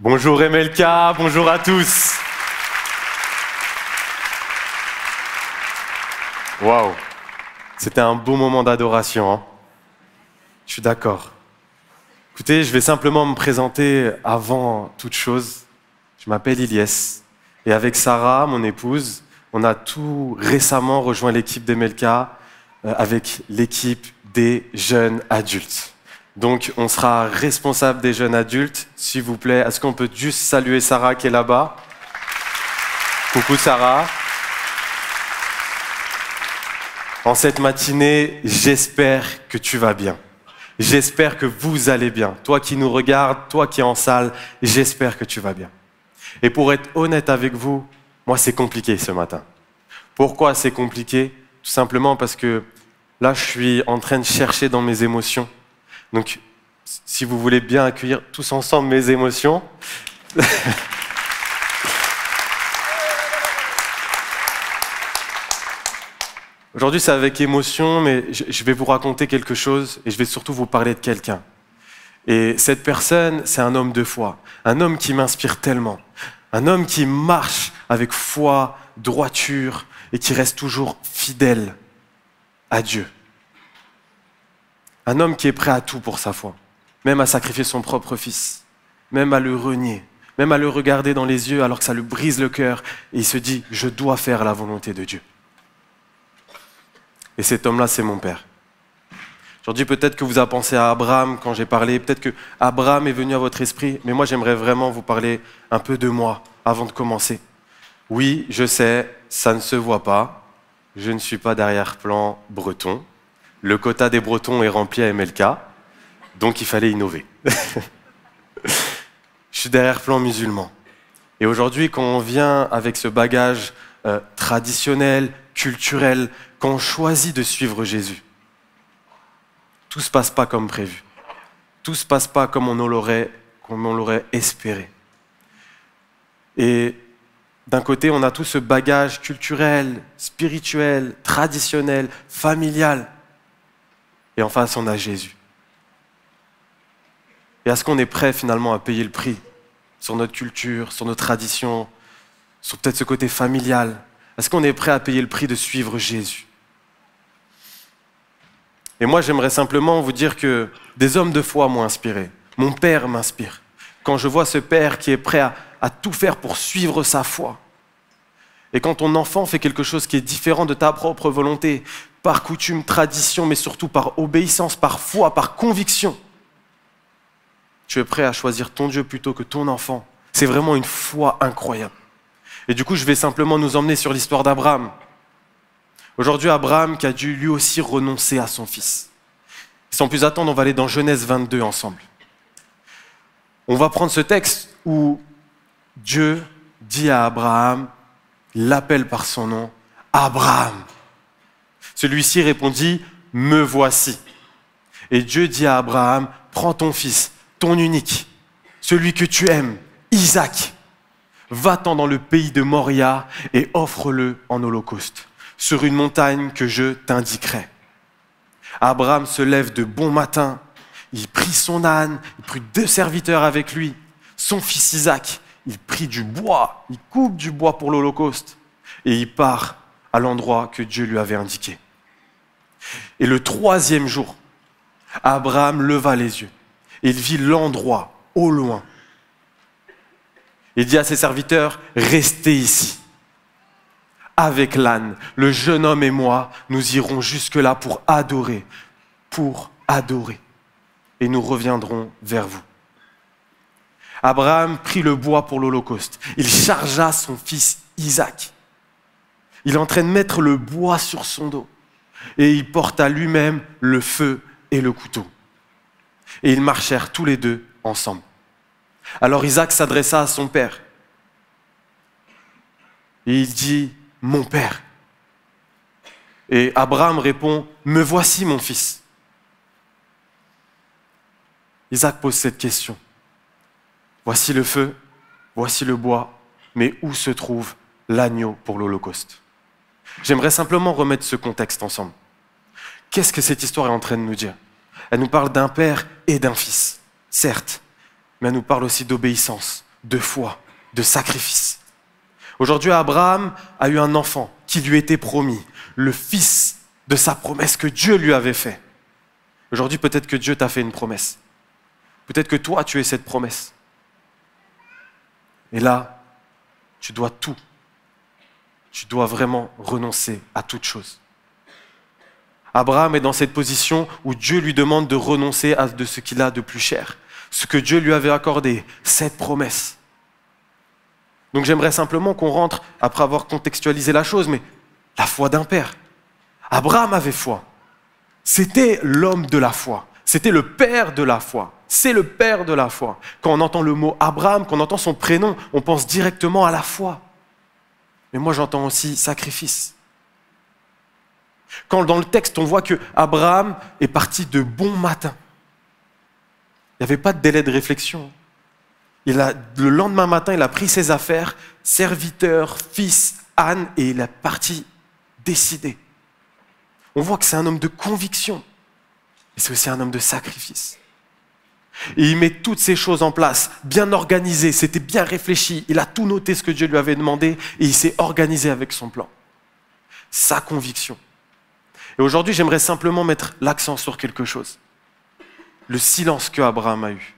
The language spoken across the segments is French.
Bonjour MLK, bonjour à tous. Waouh, c'était un beau moment d'adoration, hein. Je suis d'accord. Écoutez, je vais simplement me présenter avant toute chose. Je m'appelle Ilyes et avec Sarah, mon épouse, on a tout récemment rejoint l'équipe d'MLK avec l'équipe des jeunes adultes. Donc, on sera responsable des jeunes adultes. S'il vous plaît, est-ce qu'on peut juste saluer Sarah qui est là-bas? Coucou Sarah. En cette matinée, j'espère que tu vas bien. J'espère que vous allez bien. Toi qui nous regardes, toi qui es en salle, j'espère que tu vas bien. Et pour être honnête avec vous, moi c'est compliqué ce matin. Pourquoi c'est compliqué? Tout simplement parce que là, je suis en train de chercher dans mes émotions. Donc, si vous voulez bien accueillir tous ensemble mes émotions. Aujourd'hui, c'est avec émotion, mais je vais vous raconter quelque chose et je vais surtout vous parler de quelqu'un. Et cette personne, c'est un homme de foi, un homme qui m'inspire tellement, un homme qui marche avec foi, droiture et qui reste toujours fidèle à Dieu. Un homme qui est prêt à tout pour sa foi, même à sacrifier son propre fils, même à le renier, même à le regarder dans les yeux alors que ça lui brise le cœur et il se dit « je dois faire la volonté de Dieu ». Et cet homme-là, c'est mon père. Aujourd'hui, peut-être que vous avez pensé à Abraham quand j'ai parlé, peut-être que Abraham est venu à votre esprit, mais moi, j'aimerais vraiment vous parler un peu de moi avant de commencer. Oui, je sais, ça ne se voit pas, je ne suis pas d'arrière-plan breton. Le quota des Bretons est rempli à MLK, donc il fallait innover. Je suis d'arrière-plan musulman. Et aujourd'hui, quand on vient avec ce bagage traditionnel, culturel, quand on choisit de suivre Jésus, tout ne se passe pas comme prévu. Tout ne se passe pas comme on l'aurait espéré. Et d'un côté, on a tout ce bagage culturel, spirituel, traditionnel, familial. Et en face, on a Jésus. Et est-ce qu'on est prêt finalement à payer le prix sur notre culture, sur nos traditions, sur peut-être ce côté familial? Est-ce qu'on est prêt à payer le prix de suivre Jésus? Et moi, j'aimerais simplement vous dire que des hommes de foi m'ont inspiré. Mon père m'inspire. Quand je vois ce père qui est prêt à tout faire pour suivre sa foi. Et quand ton enfant fait quelque chose qui est différent de ta propre volonté, par coutume, tradition, mais surtout par obéissance, par foi, par conviction, tu es prêt à choisir ton Dieu plutôt que ton enfant. C'est vraiment une foi incroyable. Et du coup, je vais simplement nous emmener sur l'histoire d'Abraham. Aujourd'hui, Abraham qui a dû lui aussi renoncer à son fils. Sans plus attendre, on va aller dans Genèse 22 ensemble. On va prendre ce texte où Dieu dit à Abraham, l'appelle par son nom, Abraham. Celui-ci répondit, me voici. Et Dieu dit à Abraham, prends ton fils, ton unique, celui que tu aimes, Isaac. Va-t'en dans le pays de Moria et offre-le en holocauste, sur une montagne que je t'indiquerai. Abraham se lève de bon matin, il prit son âne, il prit 2 serviteurs avec lui, son fils Isaac, il prit du bois, il coupe du bois pour l'holocauste et il part à l'endroit que Dieu lui avait indiqué. Et le 3e jour, Abraham leva les yeux et il vit l'endroit au loin. Il dit à ses serviteurs, restez ici. Avec l'âne, le jeune homme et moi, nous irons jusque-là pour adorer. Et nous reviendrons vers vous. Abraham prit le bois pour l'holocauste. Il chargea son fils Isaac. Il est en train de mettre le bois sur son dos. Et il porta lui-même le feu et le couteau. Et ils marchèrent tous les deux ensemble. Alors Isaac s'adressa à son père. Et il dit, mon père. Et Abraham répond, me voici mon fils. Isaac pose cette question. Voici le feu, voici le bois, mais où se trouve l'agneau pour l'holocauste? J'aimerais simplement remettre ce contexte ensemble. Qu'est-ce que cette histoire est en train de nous dire? Elle nous parle d'un père et d'un fils, certes, mais elle nous parle aussi d'obéissance, de foi, de sacrifice. Aujourd'hui, Abraham a eu un enfant qui lui était promis, le fils de sa promesse que Dieu lui avait fait. Aujourd'hui, peut-être que Dieu t'a fait une promesse. Peut-être que toi, tu es cette promesse. Et là, tu dois tout. Tu dois vraiment renoncer à toute chose. Abraham est dans cette position où Dieu lui demande de renoncer à de ce qu'il a de plus cher. Ce que Dieu lui avait accordé, cette promesse. Donc j'aimerais simplement qu'on rentre, après avoir contextualisé la chose, mais la foi d'un père. Abraham avait foi. C'était l'homme de la foi. C'était le père de la foi. C'est le père de la foi. Quand on entend le mot Abraham, quand on entend son prénom, on pense directement à la foi. Mais moi j'entends aussi sacrifice. Quand dans le texte on voit que Abraham est parti de bon matin, il n'y avait pas de délai de réflexion. Le lendemain matin, il a pris ses affaires, serviteur, fils, âne, et il est parti décider. On voit que c'est un homme de conviction, mais c'est aussi un homme de sacrifice. Et il met toutes ces choses en place, bien organisées, c'était bien réfléchi, il a tout noté ce que Dieu lui avait demandé, et il s'est organisé avec son plan. Sa conviction. Et aujourd'hui, j'aimerais simplement mettre l'accent sur quelque chose. Le silence que Abraham a eu.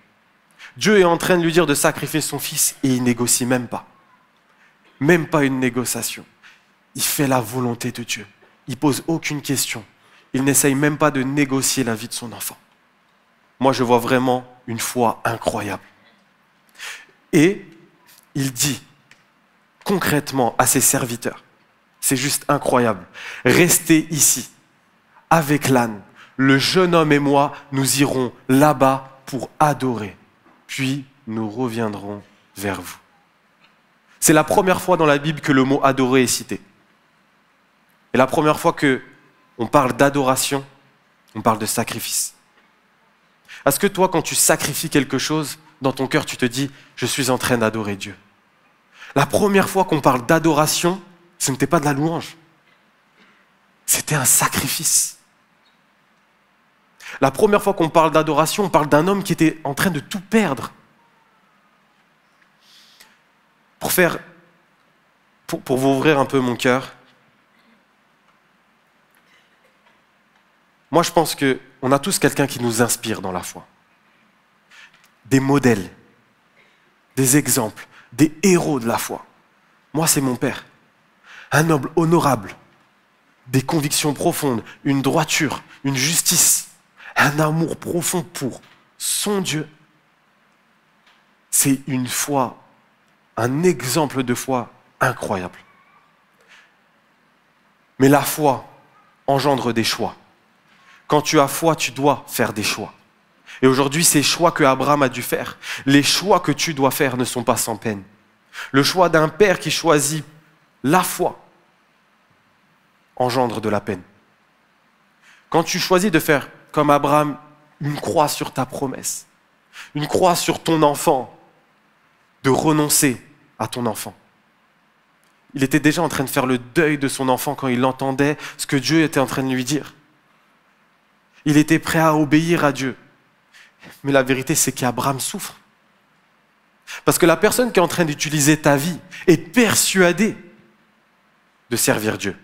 Dieu est en train de lui dire de sacrifier son fils et il négocie même pas. Même pas une négociation. Il fait la volonté de Dieu. Il pose aucune question. Il n'essaye même pas de négocier la vie de son enfant. Moi, je vois vraiment une foi incroyable. Et il dit concrètement à ses serviteurs, c'est juste incroyable, restez ici avec l'âne. Le jeune homme et moi, nous irons là-bas pour adorer. Puis nous reviendrons vers vous. C'est la première fois dans la Bible que le mot adorer est cité. Et la première fois qu'on parle d'adoration, on parle de sacrifice. Est-ce que toi, quand tu sacrifies quelque chose, dans ton cœur, tu te dis « je suis en train d'adorer Dieu ». La première fois qu'on parle d'adoration, ce n'était pas de la louange. C'était un sacrifice. La première fois qu'on parle d'adoration, on parle d'un homme qui était en train de tout perdre. Pour vous ouvrir un peu mon cœur, moi je pense qu'on a tous quelqu'un qui nous inspire dans la foi. Des modèles, des exemples, des héros de la foi. Moi c'est mon père, un homme honorable, des convictions profondes, une droiture, une justice, un amour profond pour son Dieu. C'est une foi, un exemple de foi incroyable. Mais la foi engendre des choix. Quand tu as foi, tu dois faire des choix. Et aujourd'hui, ces choix que Abraham a dû faire, les choix que tu dois faire ne sont pas sans peine. Le choix d'un père qui choisit la foi engendre de la peine. Quand tu choisis de faire comme Abraham, une croix sur ta promesse, une croix sur ton enfant, de renoncer à ton enfant. Il était déjà en train de faire le deuil de son enfant quand il entendait ce que Dieu était en train de lui dire. Il était prêt à obéir à Dieu. Mais la vérité, c'est qu'Abraham souffre. Parce que la personne qui est en train d'utiliser ta vie est persuadée de servir Dieu.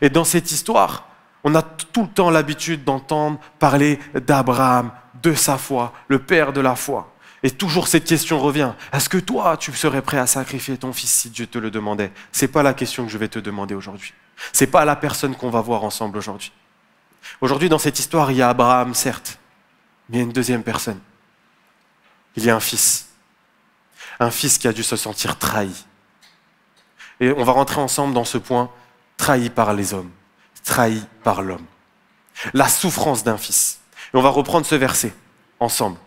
Et dans cette histoire, on a tout le temps l'habitude d'entendre parler d'Abraham, de sa foi, le père de la foi. Et toujours cette question revient. Est-ce que toi, tu serais prêt à sacrifier ton fils si Dieu te le demandait? Ce n'est pas la question que je vais te demander aujourd'hui. Ce n'est pas la personne qu'on va voir ensemble aujourd'hui. Aujourd'hui, dans cette histoire, il y a Abraham, certes, mais il y a une deuxième personne. Il y a un fils qui a dû se sentir trahi. Et on va rentrer ensemble dans ce point, trahi par les hommes, trahi par l'homme. La souffrance d'un fils. Et on va reprendre ce verset ensemble.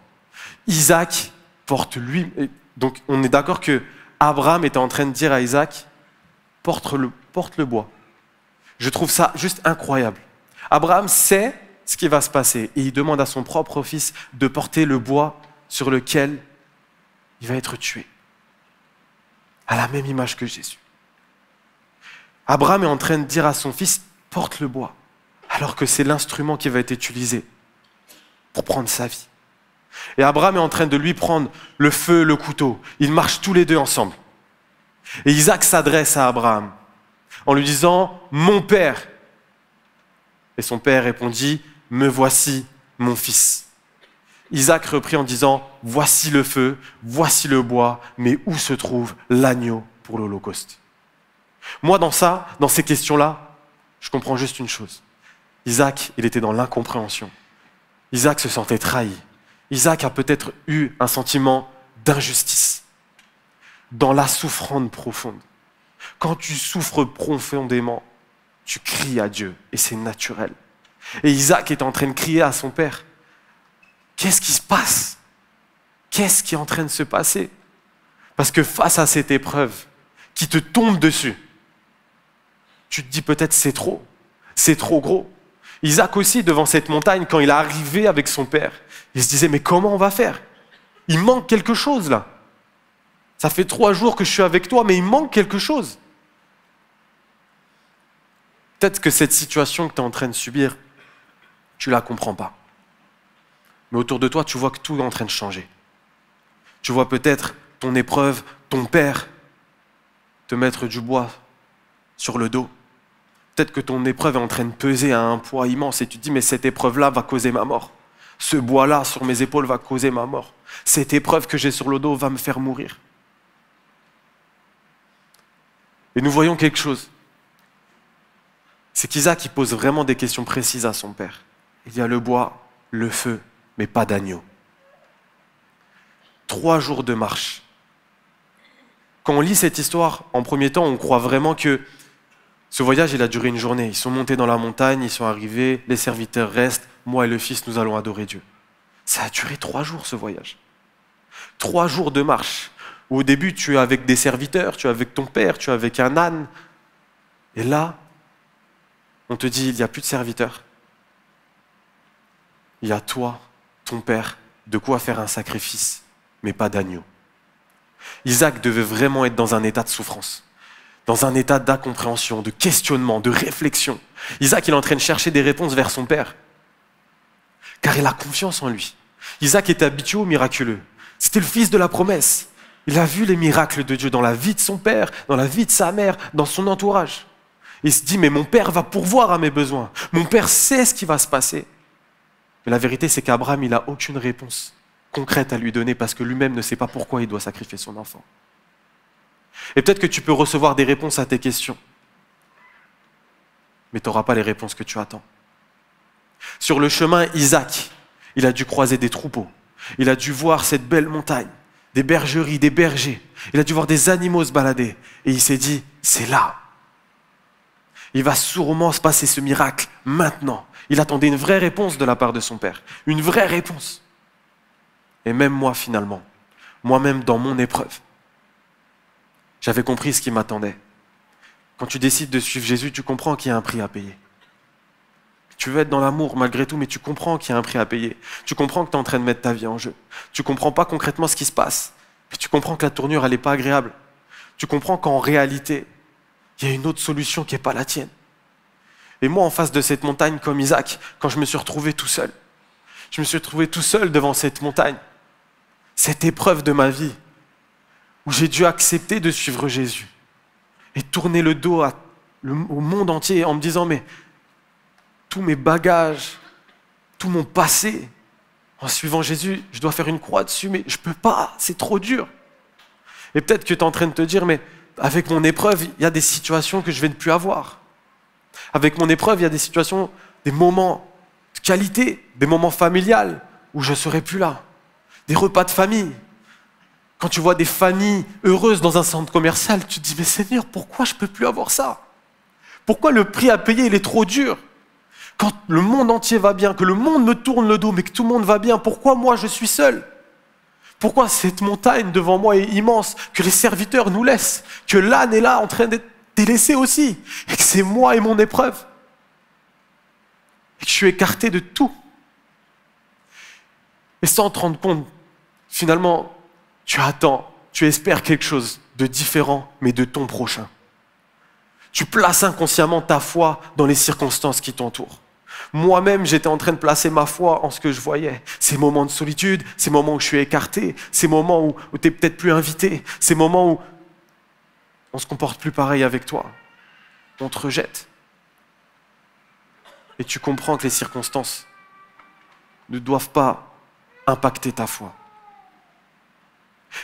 Isaac porte lui. Donc on est d'accord que Abraham était en train de dire à Isaac, porte le bois. Je trouve ça juste incroyable. Abraham sait ce qui va se passer et il demande à son propre fils de porter le bois sur lequel il va être tué. À la même image que Jésus. Abraham est en train de dire à son fils, porte le bois, alors que c'est l'instrument qui va être utilisé pour prendre sa vie. Et Abraham est en train de lui prendre le feu, le couteau. Ils marchent tous les deux ensemble. Et Isaac s'adresse à Abraham en lui disant « Mon père ». Et son père répondit « Me voici, mon fils ». Isaac reprit en disant « Voici le feu, voici le bois, mais où se trouve l'agneau pour l'Holocauste ?» Moi, dans ces questions-là, je comprends juste une chose. Isaac, il était dans l'incompréhension. Isaac se sentait trahi. Isaac a peut-être eu un sentiment d'injustice dans la souffrance profonde. Quand tu souffres profondément, tu cries à Dieu et c'est naturel. Et Isaac est en train de crier à son père. Qu'est-ce qui se passe? Qu'est-ce qui est en train de se passer? Parce que face à cette épreuve qui te tombe dessus, tu te dis peut-être c'est trop gros. Isaac aussi, devant cette montagne, quand il est arrivé avec son père, il se disait mais comment on va faire? Il manque quelque chose là. Ça fait 3 jours que je suis avec toi, mais il manque quelque chose. Peut-être que cette situation que tu es en train de subir, tu ne la comprends pas. Mais autour de toi, tu vois que tout est en train de changer. Tu vois peut-être ton épreuve, ton père, te mettre du bois sur le dos. Peut-être que ton épreuve est en train de peser à un poids immense et tu te dis, mais cette épreuve-là va causer ma mort. Ce bois-là sur mes épaules va causer ma mort. Cette épreuve que j'ai sur le dos va me faire mourir. Et nous voyons quelque chose. C'est qu'Isaac, il pose vraiment des questions précises à son père. Il y a le bois, le feu, mais pas d'agneau. 3 jours de marche. Quand on lit cette histoire, en premier temps, on croit vraiment que ce voyage, il a duré une journée. Ils sont montés dans la montagne, ils sont arrivés, les serviteurs restent, moi et le fils, nous allons adorer Dieu. Ça a duré 3 jours, ce voyage. 3 jours de marche. Où au début, tu es avec des serviteurs, tu es avec ton père, tu es avec un âne. Et là, on te dit, il n'y a plus de serviteurs. Il y a toi, ton père, de quoi faire un sacrifice, mais pas d'agneau. Isaac devait vraiment être dans un état de souffrance, dans un état d'incompréhension, de questionnement, de réflexion. Isaac, il est en train de chercher des réponses vers son père, car il a confiance en lui. Isaac était habitué au miraculeux. C'était le fils de la promesse. Il a vu les miracles de Dieu dans la vie de son père, dans la vie de sa mère, dans son entourage. Il se dit, mais mon père va pourvoir à mes besoins. Mon père sait ce qui va se passer. Mais la vérité, c'est qu'Abraham, il n'a aucune réponse concrète à lui donner parce que lui-même ne sait pas pourquoi il doit sacrifier son enfant. Et peut-être que tu peux recevoir des réponses à tes questions, mais tu n'auras pas les réponses que tu attends. Sur le chemin, Isaac, il a dû croiser des troupeaux. Il a dû voir cette belle montagne, des bergeries, des bergers. Il a dû voir des animaux se balader. Et il s'est dit, c'est là. Il va sûrement se passer ce miracle maintenant. Il attendait une vraie réponse de la part de son père. Une vraie réponse. Et même moi, finalement, moi-même dans mon épreuve, j'avais compris ce qui m'attendait. Quand tu décides de suivre Jésus, tu comprends qu'il y a un prix à payer. Tu veux être dans l'amour malgré tout, mais tu comprends qu'il y a un prix à payer. Tu comprends que tu es en train de mettre ta vie en jeu. Tu ne comprends pas concrètement ce qui se passe, mais tu comprends que la tournure, elle n'est pas agréable. Tu comprends qu'en réalité, il y a une autre solution qui n'est pas la tienne. Et moi, en face de cette montagne, comme Isaac, quand je me suis retrouvé tout seul, je me suis retrouvé tout seul devant cette montagne, cette épreuve de ma vie, où j'ai dû accepter de suivre Jésus et tourner le dos au monde entier en me disant, mais tous mes bagages, tout mon passé, en suivant Jésus, je dois faire une croix dessus, mais je ne peux pas, c'est trop dur. Et peut-être que tu es en train de te dire, mais avec mon épreuve, il y a des situations que je vais ne plus avoir. Avec mon épreuve, il y a des situations, des moments de qualité, des moments familiales où je ne serai plus là. Des repas de famille. Quand tu vois des familles heureuses dans un centre commercial, tu te dis, mais Seigneur, pourquoi je ne peux plus avoir ça? Pourquoi le prix à payer, il est trop dur? Quand le monde entier va bien, que le monde me tourne le dos, mais que tout le monde va bien, pourquoi moi je suis seul? Pourquoi cette montagne devant moi est immense, que les serviteurs nous laissent, que l'âne est là en train d'être délaissé aussi, et que c'est moi et mon épreuve, et que je suis écarté de tout? Et sans te rendre compte, finalement, tu attends, tu espères quelque chose de différent, mais de ton prochain. Tu places inconsciemment ta foi dans les circonstances qui t'entourent. Moi-même, j'étais en train de placer ma foi en ce que je voyais. Ces moments de solitude, ces moments où je suis écarté, ces moments où tu n'es peut-être plus invité, ces moments où on ne se comporte plus pareil avec toi. On te rejette. Et tu comprends que les circonstances ne doivent pas impacter ta foi.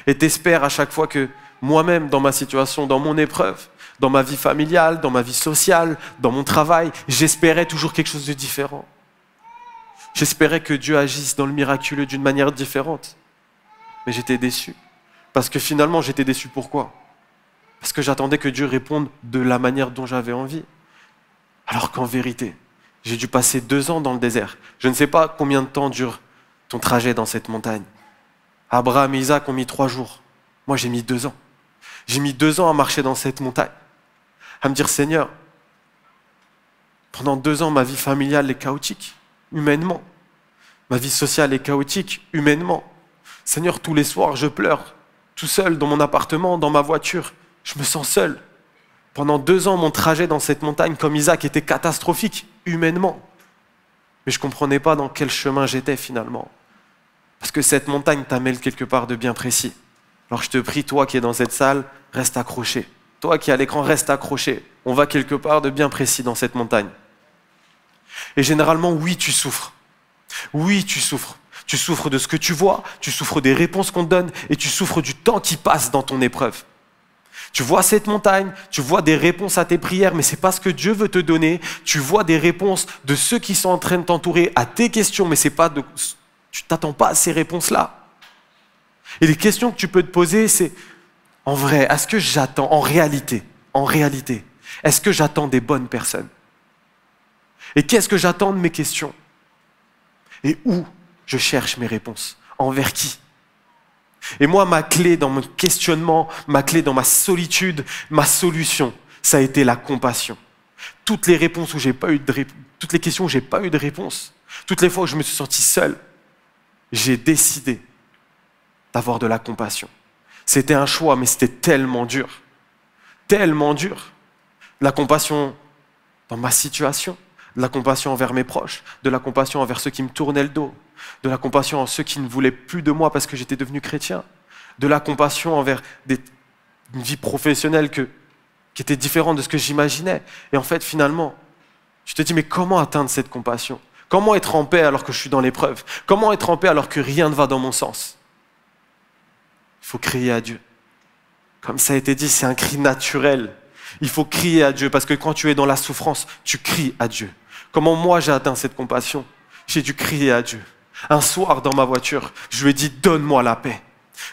Et t'espères à chaque fois que moi-même, dans ma situation, dans mon épreuve, dans ma vie familiale, dans ma vie sociale, dans mon travail, j'espérais toujours quelque chose de différent. J'espérais que Dieu agisse dans le miraculeux d'une manière différente. Mais j'étais déçu. Parce que finalement, j'étais déçu pourquoi ? Parce que j'attendais que Dieu réponde de la manière dont j'avais envie. Alors qu'en vérité, j'ai dû passer 2 ans dans le désert. Je ne sais pas combien de temps dure ton trajet dans cette montagne. Abraham et Isaac ont mis 3 jours. Moi, j'ai mis 2 ans. J'ai mis 2 ans à marcher dans cette montagne. À me dire, Seigneur, pendant 2 ans, ma vie familiale est chaotique, humainement. Ma vie sociale est chaotique, humainement. Seigneur, tous les soirs, je pleure, tout seul, dans mon appartement, dans ma voiture. Je me sens seul. Pendant 2 ans, mon trajet dans cette montagne, comme Isaac, était catastrophique, humainement. Mais je ne comprenais pas dans quel chemin j'étais finalement. Parce que cette montagne t'amène quelque part de bien précis. Alors je te prie, toi qui es dans cette salle, reste accroché. Toi qui es à l'écran, reste accroché. On va quelque part de bien précis dans cette montagne. Et généralement, oui, tu souffres. Oui, tu souffres. Tu souffres de ce que tu vois, tu souffres des réponses qu'on te donne et tu souffres du temps qui passe dans ton épreuve. Tu vois cette montagne, tu vois des réponses à tes prières, mais ce n'est pas ce que Dieu veut te donner. Tu vois des réponses de ceux qui sont en train de t'entourer à tes questions, mais tu ne t'attends pas à ces réponses-là. Et les questions que tu peux te poser, c'est, en vrai, est-ce que j'attends, en réalité, est-ce que j'attends des bonnes personnes ? Et qu'est-ce que j'attends de mes questions ? Et où je cherche mes réponses ? Envers qui ? Et moi, ma clé dans mon questionnement, ma clé dans ma solitude, ma solution, ça a été la compassion. Toutes les réponses où j'ai pas eu de toutes les questions où j'ai pas eu de réponse, toutes les fois où je me suis senti seul, j'ai décidé d'avoir de la compassion. C'était un choix, mais c'était tellement dur. Tellement dur. De la compassion dans ma situation, de la compassion envers mes proches, de la compassion envers ceux qui me tournaient le dos, de la compassion envers ceux qui ne voulaient plus de moi parce que j'étais devenu chrétien, de la compassion envers une vie professionnelle qui était différente de ce que j'imaginais. Et en fait, finalement, je te dis, mais comment atteindre cette compassion ? Comment être en paix alors que je suis dans l'épreuve ? Comment être en paix alors que rien ne va dans mon sens ? Il faut crier à Dieu. Comme ça a été dit, c'est un cri naturel. Il faut crier à Dieu parce que quand tu es dans la souffrance, tu cries à Dieu. Comment moi j'ai atteint cette compassion ? J'ai dû crier à Dieu. Un soir dans ma voiture, je lui ai dit, donne-moi la paix.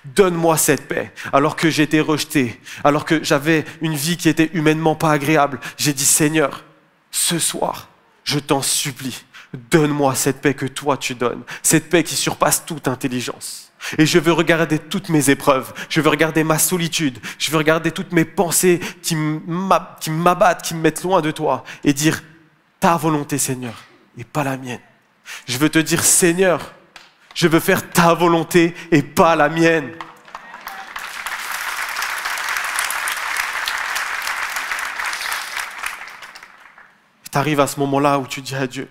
Donne-moi cette paix. Alors que j'étais rejeté, alors que j'avais une vie qui était humainement pas agréable, j'ai dit, Seigneur, ce soir, je t'en supplie, donne-moi cette paix que toi tu donnes, cette paix qui surpasse toute intelligence. Et je veux regarder toutes mes épreuves, je veux regarder ma solitude, je veux regarder toutes mes pensées qui m'abattent, qui me mettent loin de toi et dire, ta volonté Seigneur et pas la mienne. Je veux te dire, Seigneur, je veux faire ta volonté et pas la mienne. Tu arrives à ce moment-là où tu dis à Dieu,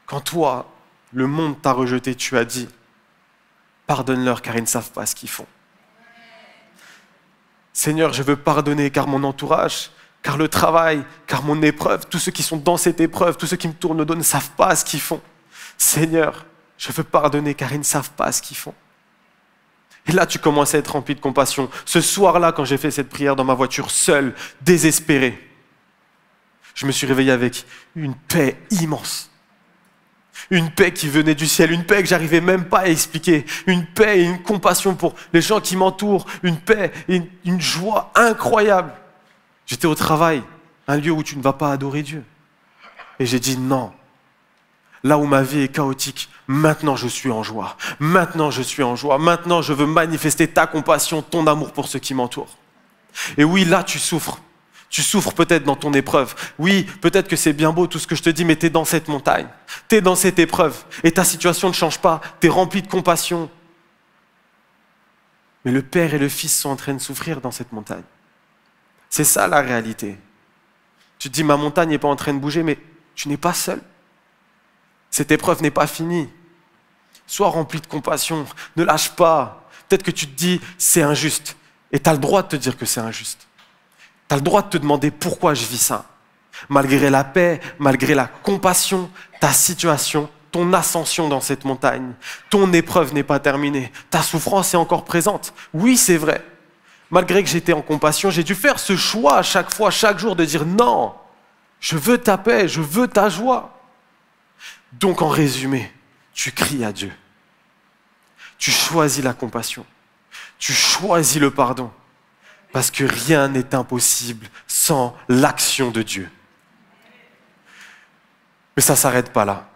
quand toi, le monde t'a rejeté, tu as dit, pardonne-leur car ils ne savent pas ce qu'ils font. Seigneur, je veux pardonner car mon entourage, car le travail, car mon épreuve, tous ceux qui sont dans cette épreuve, tous ceux qui me tournent le dos ne savent pas ce qu'ils font. Seigneur, je veux pardonner car ils ne savent pas ce qu'ils font. Et là, tu commences à être rempli de compassion. Ce soir-là, quand j'ai fait cette prière dans ma voiture, seul, désespéré, je me suis réveillé avec une paix immense. Une paix qui venait du ciel, une paix que j'arrivais même pas à expliquer, une paix et une compassion pour les gens qui m'entourent, une paix et une joie incroyable. J'étais au travail, un lieu où tu ne vas pas adorer Dieu. Et j'ai dit non. Là où ma vie est chaotique, maintenant je suis en joie. Maintenant je suis en joie. Maintenant je veux manifester ta compassion, ton amour pour ceux qui m'entourent. Et oui, là tu souffres. Tu souffres peut-être dans ton épreuve. Oui, peut-être que c'est bien beau tout ce que je te dis, mais tu es dans cette montagne. Tu es dans cette épreuve. Et ta situation ne change pas. Tu es rempli de compassion. Mais le Père et le Fils sont en train de souffrir dans cette montagne. C'est ça la réalité. Tu te dis, ma montagne n'est pas en train de bouger, mais tu n'es pas seul. Cette épreuve n'est pas finie. Sois rempli de compassion, ne lâche pas. Peut-être que tu te dis, c'est injuste. Et tu as le droit de te dire que c'est injuste. Tu as le droit de te demander pourquoi je vis ça. Malgré la paix, malgré la compassion, ta situation, ton ascension dans cette montagne, ton épreuve n'est pas terminée. Ta souffrance est encore présente. Oui, c'est vrai. Malgré que j'étais en compassion, j'ai dû faire ce choix à chaque fois, chaque jour, de dire non, je veux ta paix, je veux ta joie. Donc en résumé, tu cries à Dieu. Tu choisis la compassion. Tu choisis le pardon. Parce que rien n'est impossible sans l'action de Dieu. Mais ça ne s'arrête pas là.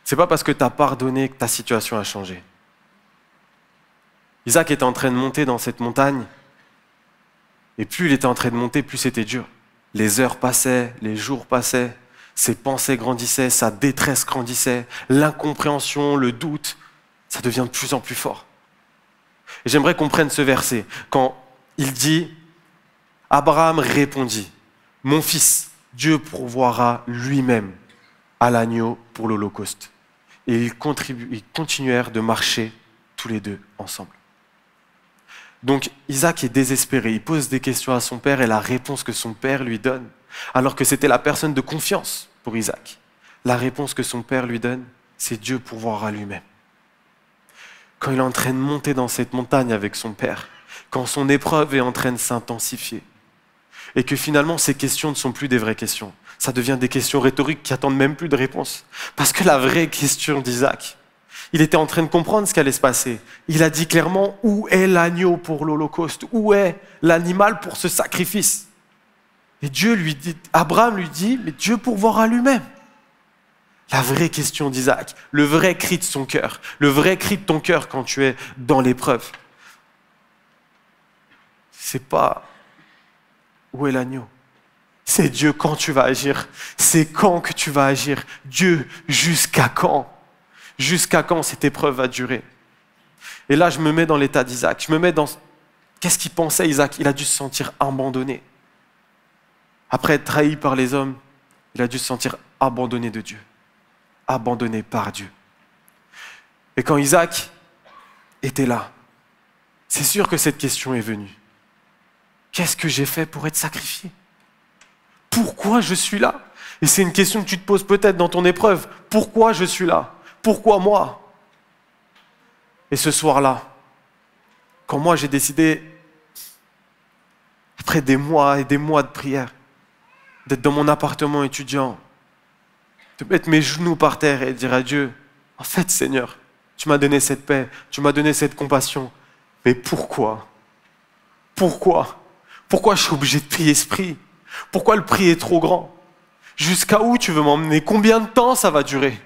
Ce n'est pas parce que tu as pardonné que ta situation a changé. Isaac était en train de monter dans cette montagne, et plus il était en train de monter, plus c'était dur. Les heures passaient, les jours passaient, ses pensées grandissaient, sa détresse grandissait, l'incompréhension, le doute, ça devient de plus en plus fort. Et j'aimerais qu'on prenne ce verset, quand il dit « Abraham répondit, mon fils, Dieu pourvoira lui-même à l'agneau pour l'Holocauste. » Et ils continuèrent de marcher tous les deux ensemble. Donc Isaac est désespéré, il pose des questions à son père et la réponse que son père lui donne, alors que c'était la personne de confiance pour Isaac, la réponse que son père lui donne, c'est Dieu pourvoira lui-même. Quand il est en train de monter dans cette montagne avec son père, quand son épreuve est en train de s'intensifier, et que finalement ces questions ne sont plus des vraies questions, ça devient des questions rhétoriques qui attendent même plus de réponse. Parce que la vraie question d'Isaac, il était en train de comprendre ce qui allait se passer. Il a dit clairement, où est l'agneau pour l'Holocauste? Où est l'animal pour ce sacrifice? Et Dieu lui dit, Abraham lui dit, mais Dieu pourvoira lui-même. La vraie question d'Isaac, le vrai cri de son cœur, le vrai cri de ton cœur quand tu es dans l'épreuve, c'est pas où est l'agneau? C'est Dieu quand tu vas agir. C'est quand que tu vas agir. Dieu, jusqu'à quand? Jusqu'à quand cette épreuve va durer? Et là, je me mets dans l'état d'Isaac. Je me mets dans... Qu'est-ce qu'il pensait, Isaac? Il a dû se sentir abandonné. Après être trahi par les hommes, il a dû se sentir abandonné de Dieu. Abandonné par Dieu. Et quand Isaac était là, c'est sûr que cette question est venue. Qu'est-ce que j'ai fait pour être sacrifié? Pourquoi je suis là? Et c'est une question que tu te poses peut-être dans ton épreuve. Pourquoi je suis là? Pourquoi moi? Et ce soir-là, quand moi j'ai décidé, après des mois et des mois de prière, d'être dans mon appartement étudiant, de mettre mes genoux par terre et de dire à Dieu, en fait Seigneur, tu m'as donné cette paix, tu m'as donné cette compassion, mais pourquoi? Pourquoi? Pourquoi je suis obligé de prier ce prix? Pourquoi le prix est trop grand? Jusqu'à où tu veux m'emmener? Combien de temps ça va durer?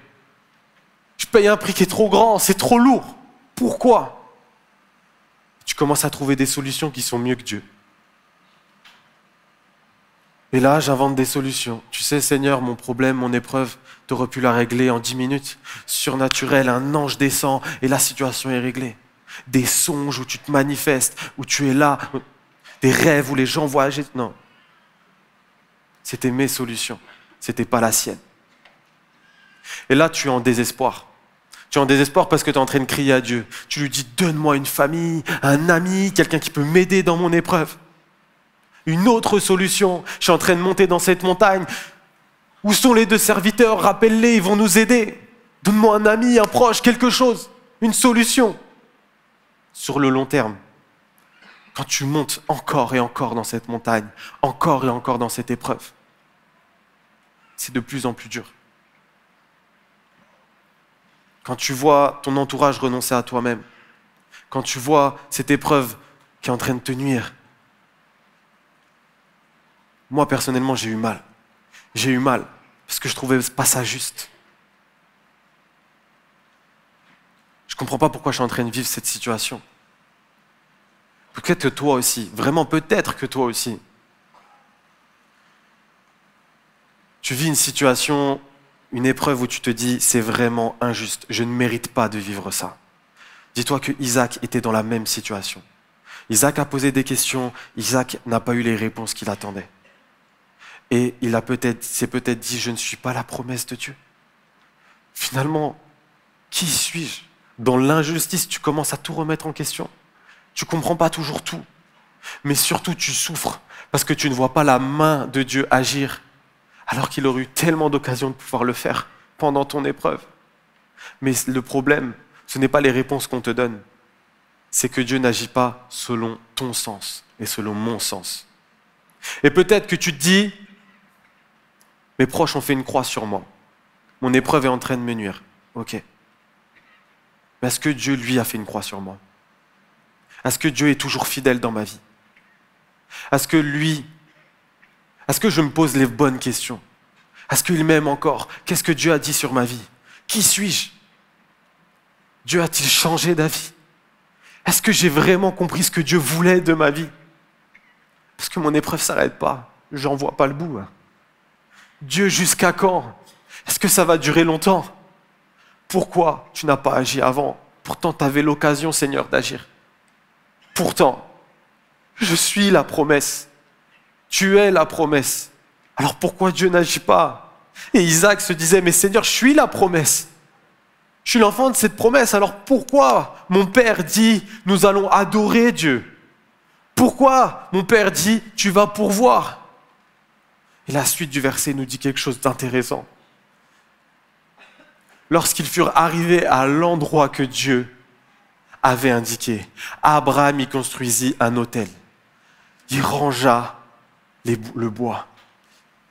Je paye un prix qui est trop grand, c'est trop lourd. Pourquoi? Tu commences à trouver des solutions qui sont mieux que Dieu. Et là, j'invente des solutions. Tu sais, Seigneur, mon problème, mon épreuve, tu aurais pu la régler en 10 minutes. Surnaturel, un ange descend et la situation est réglée. Des songes où tu te manifestes, où tu es là. Des rêves où les gens voient agir. Non. C'était mes solutions. C'était pas la sienne. Et là, tu es en désespoir. Tu es en désespoir parce que tu es en train de crier à Dieu. Tu lui dis, donne-moi une famille, un ami, quelqu'un qui peut m'aider dans mon épreuve. Une autre solution. Je suis en train de monter dans cette montagne. Où sont les deux serviteurs? Rappelle-les, ils vont nous aider. Donne-moi un ami, un proche, quelque chose. Une solution. Sur le long terme, quand tu montes encore et encore dans cette montagne, encore et encore dans cette épreuve, c'est de plus en plus dur. Quand tu vois ton entourage renoncer à toi-même, quand tu vois cette épreuve qui est en train de te nuire, moi personnellement j'ai eu mal. J'ai eu mal parce que je trouvais pas ça juste. Je ne comprends pas pourquoi je suis en train de vivre cette situation. Peut-être que toi aussi, vraiment peut-être que toi aussi. Tu vis une situation, une épreuve où tu te dis c'est vraiment injuste, je ne mérite pas de vivre ça. Dis-toi que Isaac était dans la même situation. Isaac a posé des questions, Isaac n'a pas eu les réponses qu'il attendait. Et il s'est peut-être dit, je ne suis pas la promesse de Dieu. Finalement, qui suis-je? Dans l'injustice, tu commences à tout remettre en question. Tu ne comprends pas toujours tout. Mais surtout, tu souffres parce que tu ne vois pas la main de Dieu agir, alors qu'il aurait eu tellement d'occasions de pouvoir le faire pendant ton épreuve. Mais le problème, ce n'est pas les réponses qu'on te donne, c'est que Dieu n'agit pas selon ton sens et selon mon sens. Et peut-être que tu te dis, mes proches ont fait une croix sur moi, mon épreuve est en train de me nuire. Ok. Mais est-ce que Dieu, lui, a fait une croix sur moi? Est-ce que Dieu est toujours fidèle dans ma vie? Est-ce que je me pose les bonnes questions? Est-ce qu'il m'aime encore? Qu'est-ce que Dieu a dit sur ma vie? Qui suis-je? Dieu a-t-il changé d'avis? Est-ce que j'ai vraiment compris ce que Dieu voulait de ma vie? Parce que mon épreuve ne s'arrête pas. J'en vois pas le bout. Dieu, jusqu'à quand? Est-ce que ça va durer longtemps? Pourquoi tu n'as pas agi avant? Pourtant, tu avais l'occasion, Seigneur, d'agir. Pourtant, je suis la promesse. Tu es la promesse. Alors pourquoi Dieu n'agit pas? Et Isaac se disait, mais Seigneur, je suis la promesse. Je suis l'enfant de cette promesse. Alors pourquoi mon Père dit, nous allons adorer Dieu? Pourquoi mon Père dit, tu vas pourvoir? Et la suite du verset nous dit quelque chose d'intéressant. Lorsqu'ils furent arrivés à l'endroit que Dieu avait indiqué, Abraham y construisit un autel. Il rangea le bois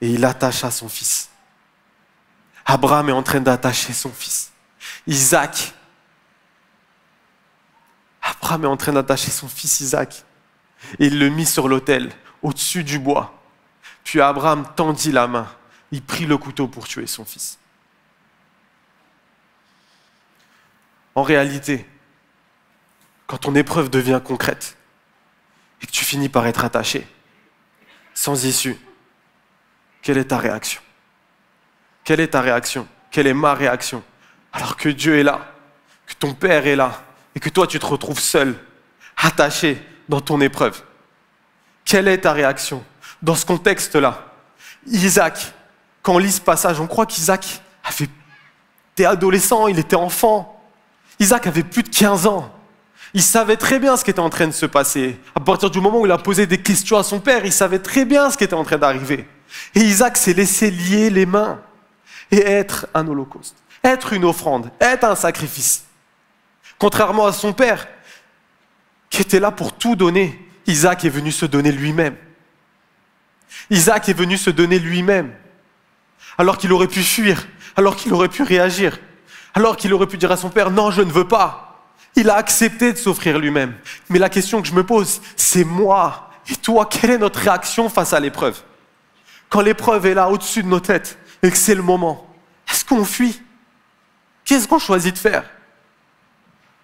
et il attacha son fils. Abraham est en train d'attacher son fils. Abraham est en train d'attacher son fils Isaac et il le mit sur l'autel, au-dessus du bois. Puis Abraham tendit la main, il prit le couteau pour tuer son fils. En réalité, quand ton épreuve devient concrète et que tu finis par être attaché, sans issue, quelle est ta réaction? Quelle est ta réaction? Quelle est ma réaction? Alors que Dieu est là, que ton Père est là, et que toi tu te retrouves seul, attaché dans ton épreuve. Quelle est ta réaction? Dans ce contexte-là, Isaac, quand on lit ce passage, on croit qu'Isaac était adolescent, il était enfant. Isaac avait plus de 15 ans. Il savait très bien ce qui était en train de se passer. À partir du moment où il a posé des questions à son père, il savait très bien ce qui était en train d'arriver. Et Isaac s'est laissé lier les mains et être un holocauste, être une offrande, être un sacrifice. Contrairement à son père, qui était là pour tout donner, Isaac est venu se donner lui-même. Isaac est venu se donner lui-même. Alors qu'il aurait pu fuir, alors qu'il aurait pu réagir, alors qu'il aurait pu dire à son père, non, je ne veux pas. Il a accepté de s'offrir lui-même. Mais la question que je me pose, c'est moi et toi, quelle est notre réaction face à l'épreuve? Quand l'épreuve est là, au-dessus de nos têtes, et que c'est le moment, est-ce qu'on fuit? Qu'est-ce qu'on choisit de faire?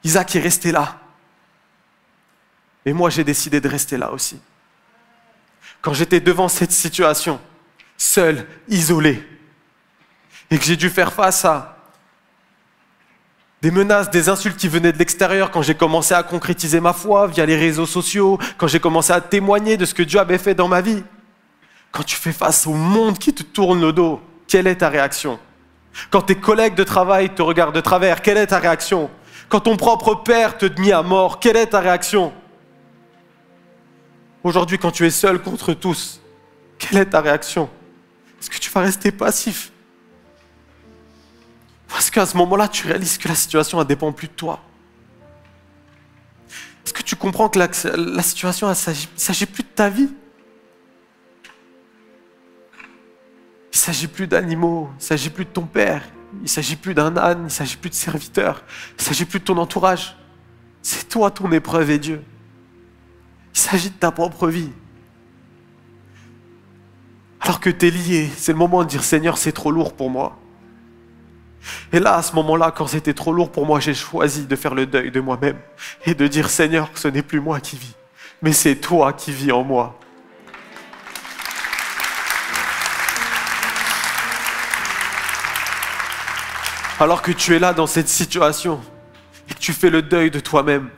Isaac est resté là. Et moi, j'ai décidé de rester là aussi. Quand j'étais devant cette situation, seul, isolé, et que j'ai dû faire face à des menaces, des insultes qui venaient de l'extérieur, quand j'ai commencé à concrétiser ma foi via les réseaux sociaux, quand j'ai commencé à témoigner de ce que Dieu avait fait dans ma vie. Quand tu fais face au monde qui te tourne le dos, quelle est ta réaction? Quand tes collègues de travail te regardent de travers, quelle est ta réaction? Quand ton propre père te mit à mort, quelle est ta réaction? Aujourd'hui, quand tu es seul contre tous, quelle est ta réaction? Est-ce que tu vas rester passif? Parce qu'à ce moment-là, tu réalises que la situation ne dépend plus de toi. Est-ce que tu comprends que la situation, il ne s'agit plus de ta vie? Il ne s'agit plus d'animaux, il ne s'agit plus de ton père, il ne s'agit plus d'un âne, il ne s'agit plus de serviteurs, il ne s'agit plus de ton entourage. C'est toi ton épreuve et Dieu. Il s'agit de ta propre vie. Alors que tu es lié, c'est le moment de dire « Seigneur, c'est trop lourd pour moi ». Et là, à ce moment-là, quand c'était trop lourd pour moi, j'ai choisi de faire le deuil de moi-même et de dire « Seigneur, ce n'est plus moi qui vis, mais c'est toi qui vis en moi ». Alors que tu es là dans cette situation et que tu fais le deuil de toi-même,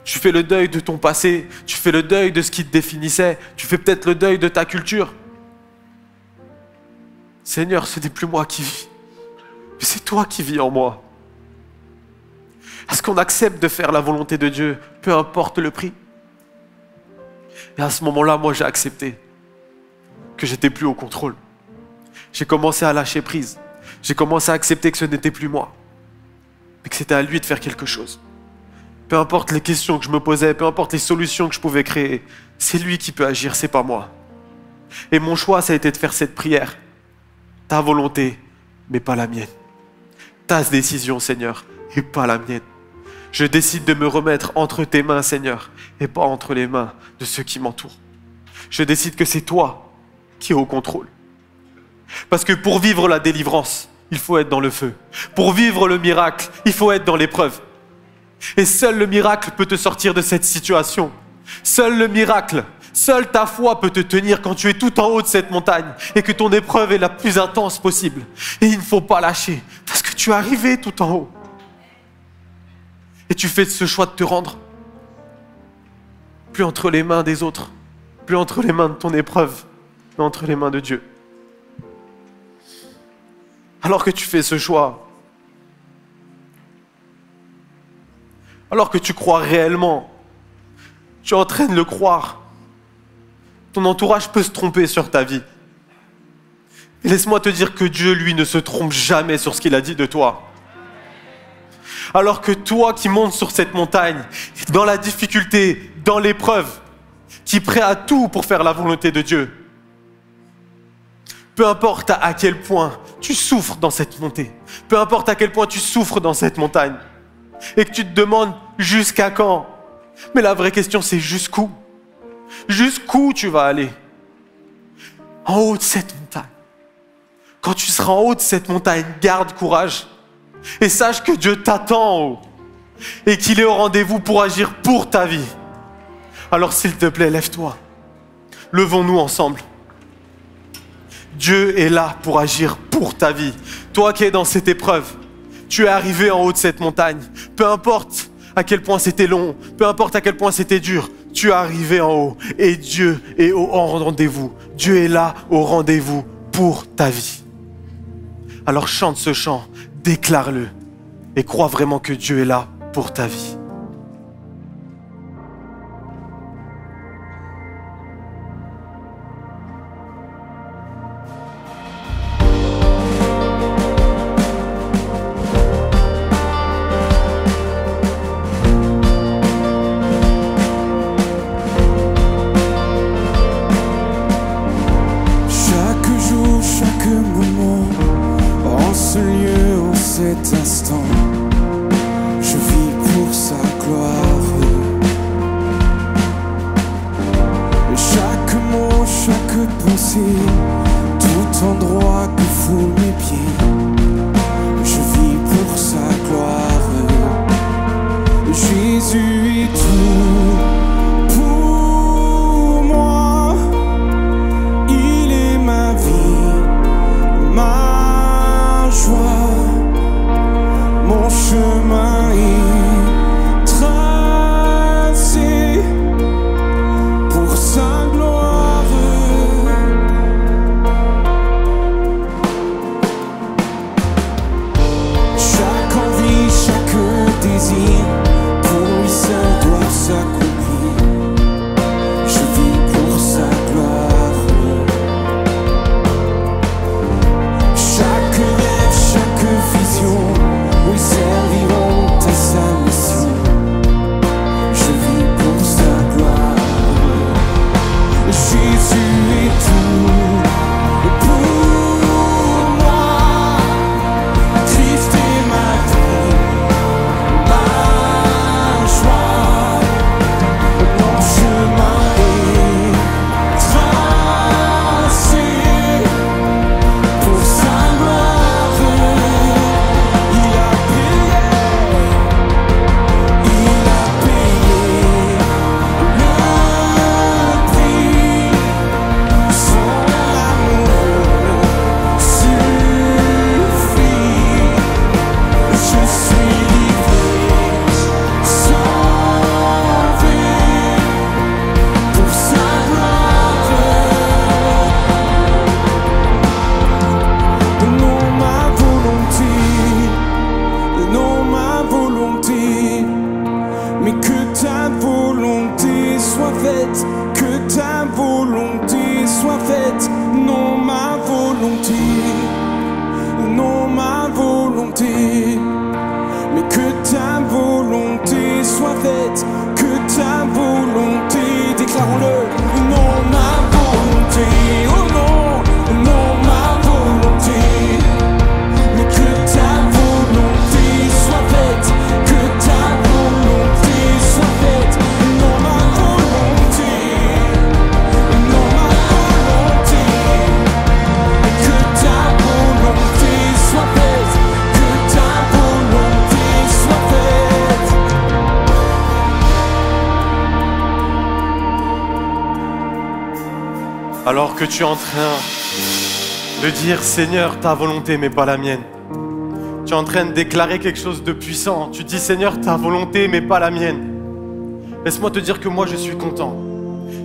Tu fais le deuil de ton passé, tu fais le deuil de ce qui te définissait, tu fais peut-être le deuil de ta culture. Seigneur, ce n'est plus moi qui vis, mais c'est toi qui vis en moi. Est-ce qu'on accepte de faire la volonté de Dieu, peu importe le prix? Et à ce moment-là, moi, j'ai accepté que j'étais plus au contrôle. J'ai commencé à lâcher prise. J'ai commencé à accepter que ce n'était plus moi, mais que c'était à lui de faire quelque chose. Peu importe les questions que je me posais, peu importe les solutions que je pouvais créer, c'est lui qui peut agir, c'est pas moi. Et mon choix, ça a été de faire cette prière. Ta volonté, mais pas la mienne. Ta décision, Seigneur, et pas la mienne. Je décide de me remettre entre tes mains, Seigneur, et pas entre les mains de ceux qui m'entourent. Je décide que c'est toi qui es au contrôle. Parce que pour vivre la délivrance, il faut être dans le feu. Pour vivre le miracle, il faut être dans l'épreuve. Et seul le miracle peut te sortir de cette situation. Seul le miracle, seule ta foi peut te tenir quand tu es tout en haut de cette montagne et que ton épreuve est la plus intense possible. Et il ne faut pas lâcher parce que tu es arrivé tout en haut. Et tu fais ce choix de te rendre plus entre les mains des autres, plus entre les mains de ton épreuve, mais entre les mains de Dieu. Alors que tu fais ce choix, alors que tu crois réellement, tu es en train de le croire, ton entourage peut se tromper sur ta vie. Et laisse-moi te dire que Dieu, lui, ne se trompe jamais sur ce qu'il a dit de toi. Alors que toi qui montes sur cette montagne, dans la difficulté, dans l'épreuve, qui est prêt à tout pour faire la volonté de Dieu, peu importe à quel point tu souffres dans cette montée, peu importe à quel point tu souffres dans cette montagne, et que tu te demandes jusqu'à quand, mais la vraie question c'est jusqu'où? Jusqu'où tu vas aller? En haut de cette montagne. Quand tu seras en haut de cette montagne, garde courage et sache que Dieu t'attend en haut et qu'il est au rendez-vous pour agir pour ta vie. Alors s'il te plaît, lève-toi. Levons-nous ensemble. Dieu est là pour agir pour ta vie. Toi qui es dans cette épreuve, tu es arrivé en haut de cette montagne. Peu importe à quel point c'était long, peu importe à quel point c'était dur, tu es arrivé en haut et Dieu est au rendez-vous. Dieu est là au rendez-vous pour ta vie. Alors chante ce chant, déclare-le et crois vraiment que Dieu est là pour ta vie. Tout endroit que foulent mes pieds, je vis pour sa gloire. Jésus est tout pour moi. Il est ma vie, ma joie, mon chemin est tracé pour sa gloire. faite, que ta volonté soit faite, non ma volonté, non ma volonté, mais que ta volonté soit faite, que ta volonté, déclarons-le, non ma volonté, oh non, non ma volonté, mais que ta volonté soit faite, que ta volonté soit faite, non ma volonté, non ma volonté, que ta volonté soit faite, que ta volonté soit faite. Alors que tu es en train de dire Seigneur, ta volonté mais pas la mienne. Tu es en train de déclarer quelque chose de puissant. Tu dis Seigneur, ta volonté mais pas la mienne. Laisse-moi te dire que moi je suis content.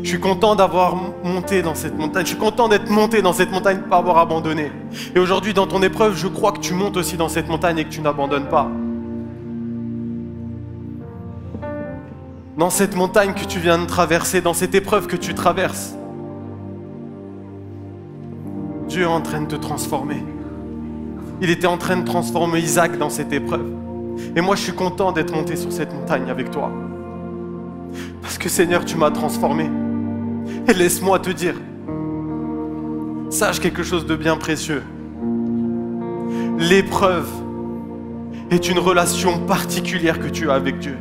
Je suis content d'avoir monté dans cette montagne. Je suis content d'être monté dans cette montagne, de ne pas avoir abandonné. Et aujourd'hui dans ton épreuve, je crois que tu montes aussi dans cette montagne et que tu n'abandonnes pas. Dans cette montagne que tu viens de traverser, dans cette épreuve que tu traverses, Dieu est en train de te transformer. Il était en train de transformer Isaac dans cette épreuve. Et moi, je suis content d'être monté sur cette montagne avec toi. Parce que Seigneur, tu m'as transformé. Et laisse-moi te dire, sache quelque chose de bien précieux. L'épreuve est une relation particulière que tu as avec Dieu.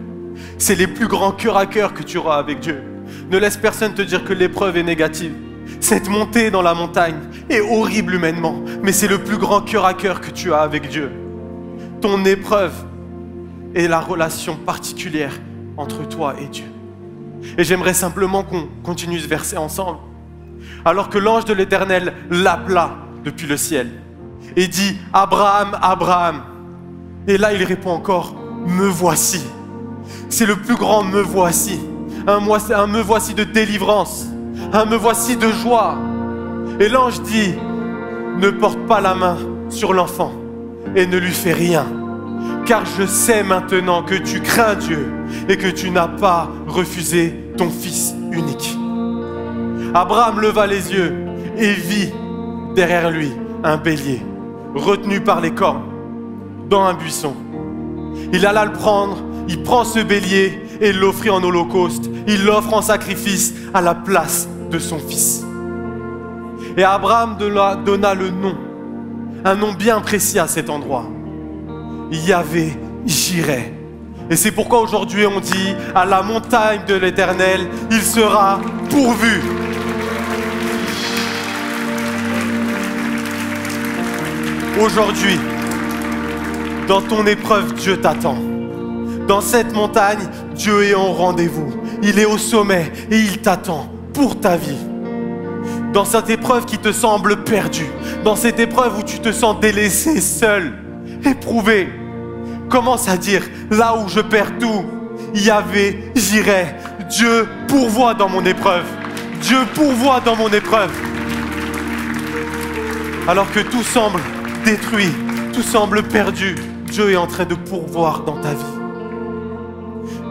C'est les plus grands cœur à cœur que tu auras avec Dieu. Ne laisse personne te dire que l'épreuve est négative. Cette montée dans la montagne est horrible humainement, mais c'est le plus grand cœur à cœur que tu as avec Dieu. Ton épreuve est la relation particulière entre toi et Dieu. Et j'aimerais simplement qu'on continue ce verset ensemble. Alors que l'ange de l'Éternel l'appela depuis le ciel et dit « Abraham, Abraham ». Et là, il répond encore « Me voici ». C'est le plus grand « Me voici ». Un « Me voici » de délivrance. Un « Me voici » de joie. Et l'ange dit, ne porte pas la main sur l'enfant et ne lui fais rien. Car je sais maintenant que tu crains Dieu et que tu n'as pas refusé ton fils unique. Abraham leva les yeux et vit derrière lui un bélier, retenu par les cornes, dans un buisson. Il alla le prendre, il prend ce bélier et l'offrit en holocauste. Il l'offre en sacrifice à la place de son fils. Et Abraham donna le nom, un nom bien précis à cet endroit. Yahvé Jireh. Et c'est pourquoi aujourd'hui on dit, à la montagne de l'Éternel, il sera pourvu. Aujourd'hui, dans ton épreuve, Dieu t'attend. Dans cette montagne, Dieu est au rendez-vous. Il est au sommet et il t'attend pour ta vie. Dans cette épreuve qui te semble perdue, dans cette épreuve où tu te sens délaissé, seul, éprouvé, commence à dire, là où je perds tout, Yahvé Jireh. Dieu pourvoit dans mon épreuve. Dieu pourvoit dans mon épreuve. Alors que tout semble détruit, tout semble perdu, Dieu est en train de pourvoir dans ta vie.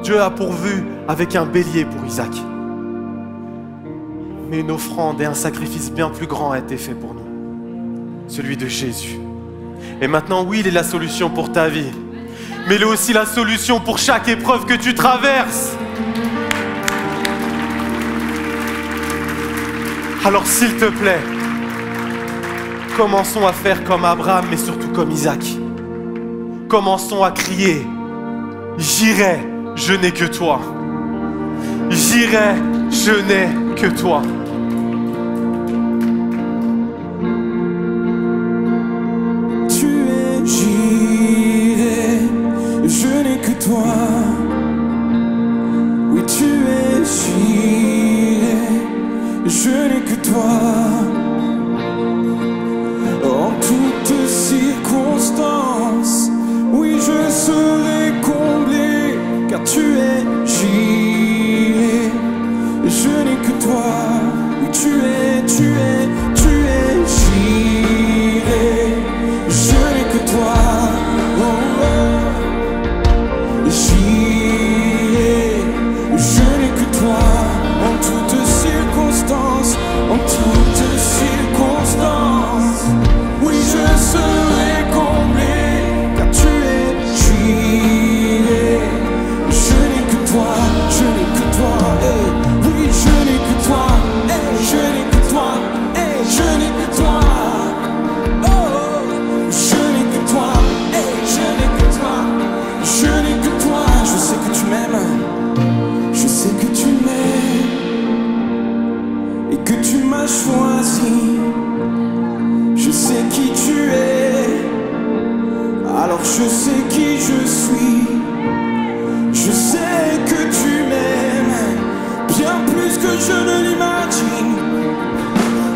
Dieu a pourvu avec un bélier pour Isaac. Mais une offrande et un sacrifice bien plus grand a été fait pour nous. Celui de Jésus. Et maintenant, oui, il est la solution pour ta vie. Mais il est aussi la solution pour chaque épreuve que tu traverses. Alors s'il te plaît, commençons à faire comme Abraham, mais surtout comme Isaac. Commençons à crier, j'irai, je n'ai que toi. J'irai, je n'ai que toi. Tu es, j'irai, je n'ai que toi. Oui, tu es, j'irai, je n'ai que toi. En toutes circonstances, oui, je serai comblé, car tu es, j'irai, je n'ai que toi. Oui, tu es, j'irai, je n'ai que toi. Oh, oh. J'irai, je n'ai que toi. En toute sais que tu m'aimes, je sais que tu m'aimes et que tu m'as choisi. Je sais qui tu es, alors je sais qui je suis. Je sais que tu m'aimes bien plus que je ne l'imagine.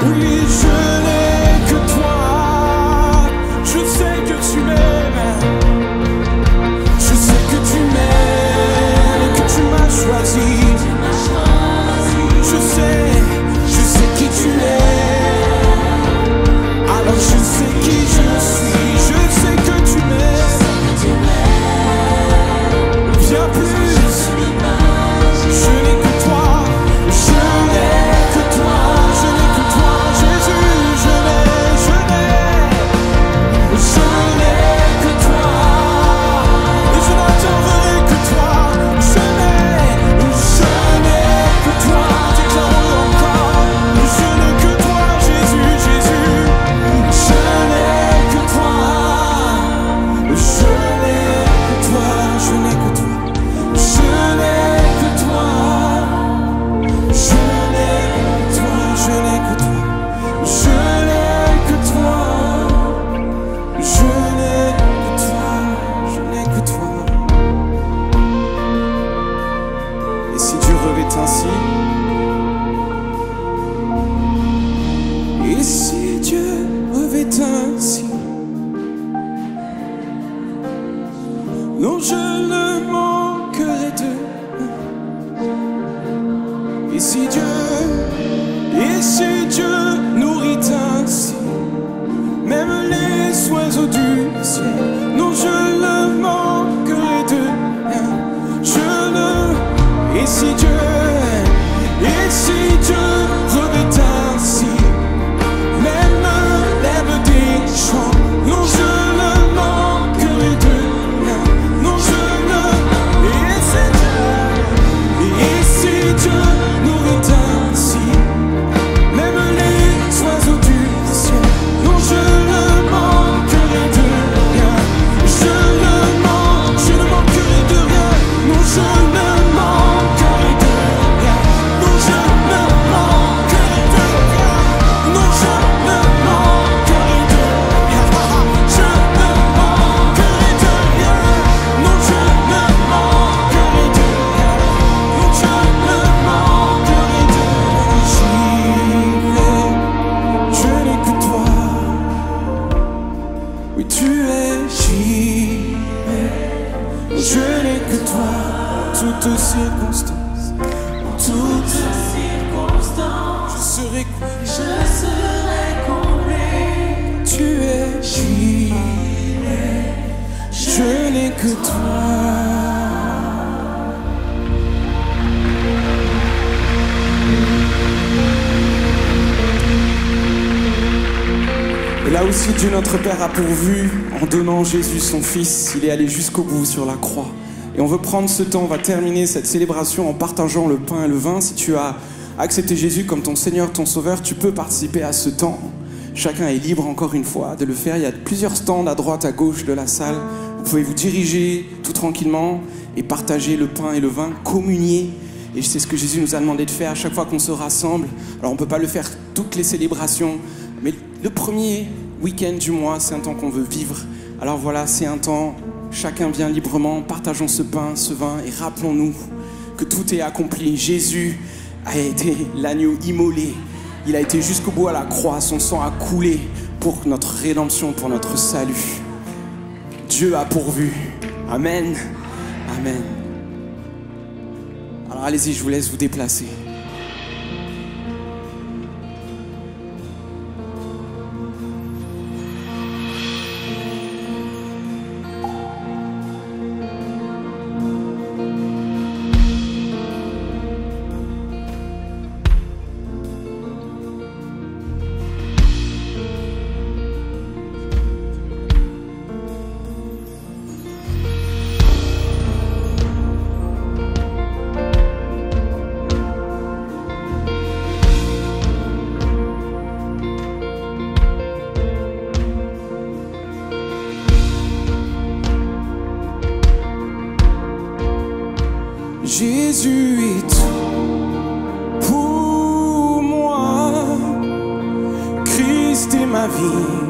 Oui, je n'ai que toi. Je sais que tu m'aimes. Je sais que tu m'aimes et que tu m'as choisi. Je sais qui tu es. Alors je sais qui je suis. Je sais que tu m'aimes bien plus. Je n'ai que toi. Je n'ai que toi. Je n'ai que toi, Jésus. Je n'ai que toi. Et je n'attendrai que toi. Je n'ai que toi. Déclarons encore. Je n'ai que toi, Jésus, Jésus. Je n'ai que toi. Je n'ai que toi. Je n'ai que toi. Je n'ai que toi. Je n'ai que toi. Je n'ai que toi. Je n'ai que toi. Je n'ai que toi. Je n'ai que toi. Et si Dieu revêt ainsi, et si Dieu revêt ainsi, non, je ne manquerai de. Et si Dieu nourrit ainsi, même les oiseaux du ciel, non, je ne manquerai de rien. Et si Dieu revêt ainsi, même l'herbe des champs, non, je ne manquerai de rien. Non, je ne. Et si Dieu nourrit ainsi, même les oiseaux du ciel, non, je ne manquerai de rien. Je ne manquerai de rien. Non, je ne manquerai de rien. Non, je ne manquerai de rien. Non, je ne manquerai de rien. Je ne manquerai de rien. Non, je ne manquerai de rien. Non, je ne manquerai de rien. Je n'ai que toi. Oui, tu es Jireh. Je n'ai que toi. Toutes circonstances, je serai comblé. Tu es Jireh. Je n'ai que toi. Et là aussi, Dieu notre Père a pourvu en donnant Jésus son Fils. Il est allé jusqu'au bout sur la croix. Et on veut prendre ce temps, on va terminer cette célébration en partageant le pain et le vin. Si tu as accepté Jésus comme ton Seigneur, ton Sauveur, tu peux participer à ce temps. Chacun est libre, encore une fois, de le faire. Il y a plusieurs stands à droite, à gauche de la salle. Vous pouvez vous diriger tout tranquillement et partager le pain et le vin, communier. Et c'est ce que Jésus nous a demandé de faire à chaque fois qu'on se rassemble. Alors on ne peut pas le faire toutes les célébrations, mais le premier week-end du mois, c'est un temps qu'on veut vivre. Alors voilà, c'est un temps, chacun vient librement, partageons ce pain, ce vin et rappelons-nous que tout est accompli. Jésus a été l'agneau immolé. Il a été jusqu'au bout à la croix, son sang a coulé pour notre rédemption, pour notre salut. Dieu a pourvu. Amen. Amen. Alors allez-y, je vous laisse vous déplacer. Jésus est tout pour moi. Christ est ma vie,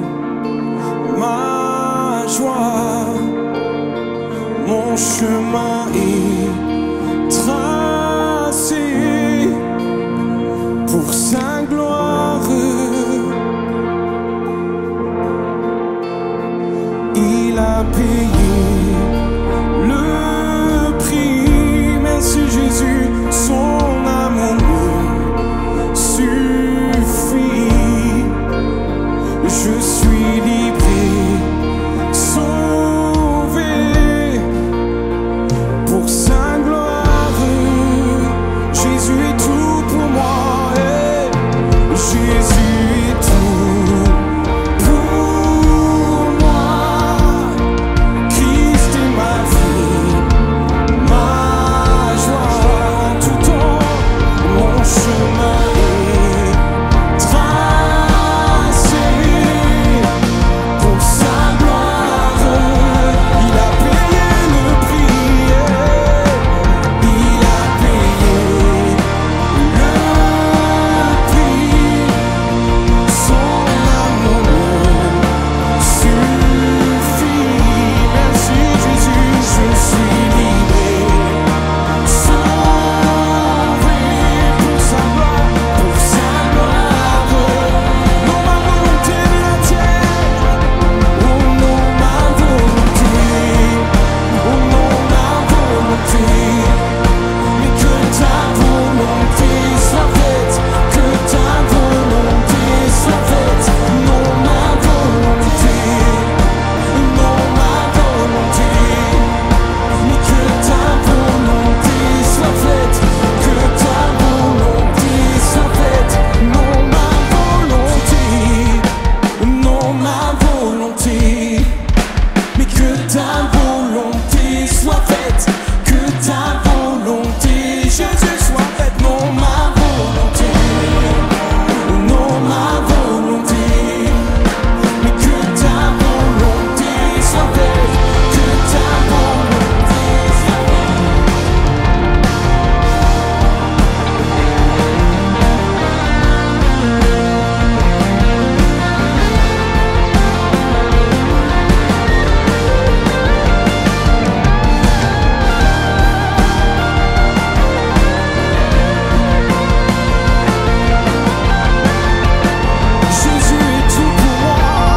ma joie. Mon chemin est tracé pour sa gloire. Il a payé le prix. Merci Jésus, son amour suffit. Je suis livré, sauvé pour sa gloire. Jésus est tout pour moi. Jésus est tout pour moi. Christ est ma vie, ma joie. En tout temps, mon chemin est tracé pour sa gloire. Il a payé le prix. Il a payé le prix. Son amour suffit. Merci Jésus, je suis livré, sauvé pour sa gloire, pour sa gloire. Non ma volonté mais la tienne. Oh non ma volonté, oh non ma volonté. Mais que ta volonté soit faite, que ta volonté soit faite. Non ma volonté, non ma volonté. Mais que ta volonté soit faite, que ta volonté soit faite. Non ma volonté, non ma volonté. Mais que ta volonté soit faite, que ta volonté, Jésus, soit faite. Non ma volonté, non ma volonté. Mais que ta volonté soit faite, que ta volonté soit faite. Jésus est tout pour moi.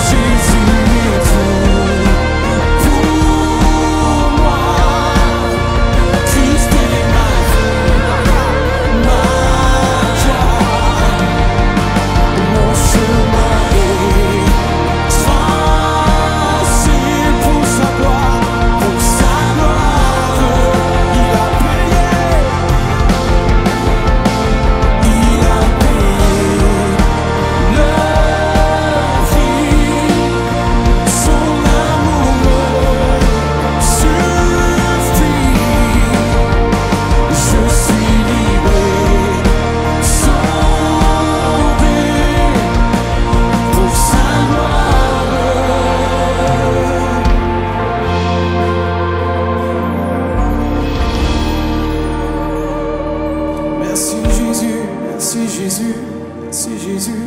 Jésus est tout pour moi. Christ est ma vie, ma joie. Mon chemin est tracé pour sa gloire, pour sa gloire. Il a payé, il a payé le prix. Son amour suffit. Je suis livré, sauvé pour sa gloire. Merci Jésus, merci Jésus, merci Jésus.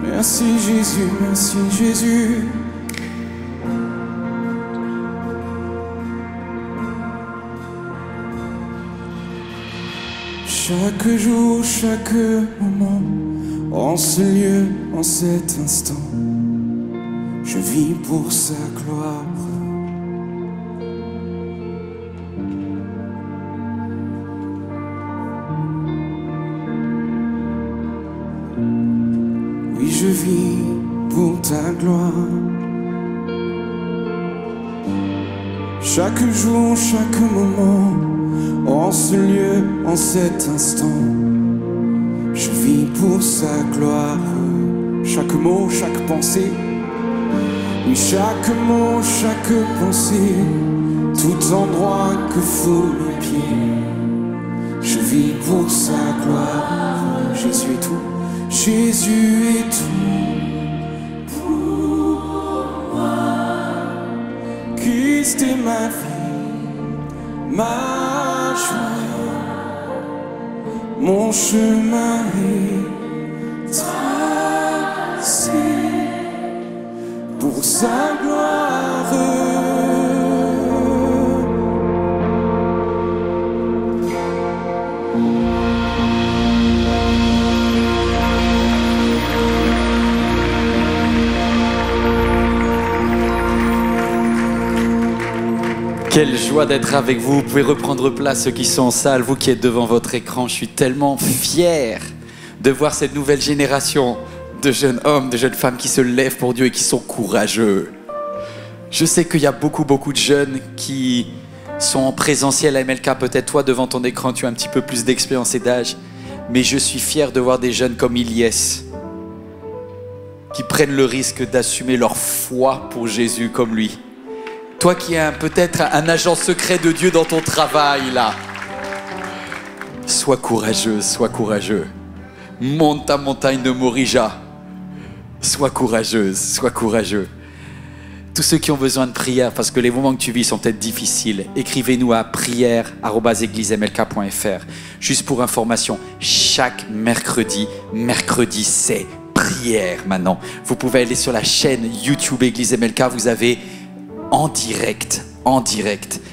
Merci Jésus, merci Jésus. Chaque jour, chaque moment, en ce lieu, en cet instant, je vis pour sa gloire. Oui, je vis pour ta gloire. Chaque jour, chaque moment, en ce lieu, en cet instant, je vis pour sa gloire. Chaque mot, chaque pensée, oui, chaque mot, chaque pensée, tout endroit que foulent mes pieds, je vis pour sa gloire. Jésus est tout, Jésus est tout pour moi. Christ est ma vie, ma joie. Mon chemin est tracé pour sa gloire. Quelle joie d'être avec vous. Vous pouvez reprendre place, ceux qui sont en salle, vous qui êtes devant votre écran. Je suis tellement fier de voir cette nouvelle génération de jeunes hommes, de jeunes femmes qui se lèvent pour Dieu et qui sont courageux. Je sais qu'il y a beaucoup de jeunes qui sont en présentiel à MLK. Peut-être toi, devant ton écran, tu as un petit peu plus d'expérience et d'âge. Mais je suis fier de voir des jeunes comme Ilyes qui prennent le risque d'assumer leur foi pour Jésus comme lui. Toi qui es peut-être un agent secret de Dieu dans ton travail, là. Sois courageuse, sois courageux. Monte ta montagne de Morija. Sois courageuse, sois courageux. Tous ceux qui ont besoin de prière, parce que les moments que tu vis sont peut-être difficiles, écrivez-nous à prière@églisemlk.fr. Juste pour information, chaque mercredi c'est prière maintenant. Vous pouvez aller sur la chaîne YouTube Église MLK, vous avez en direct.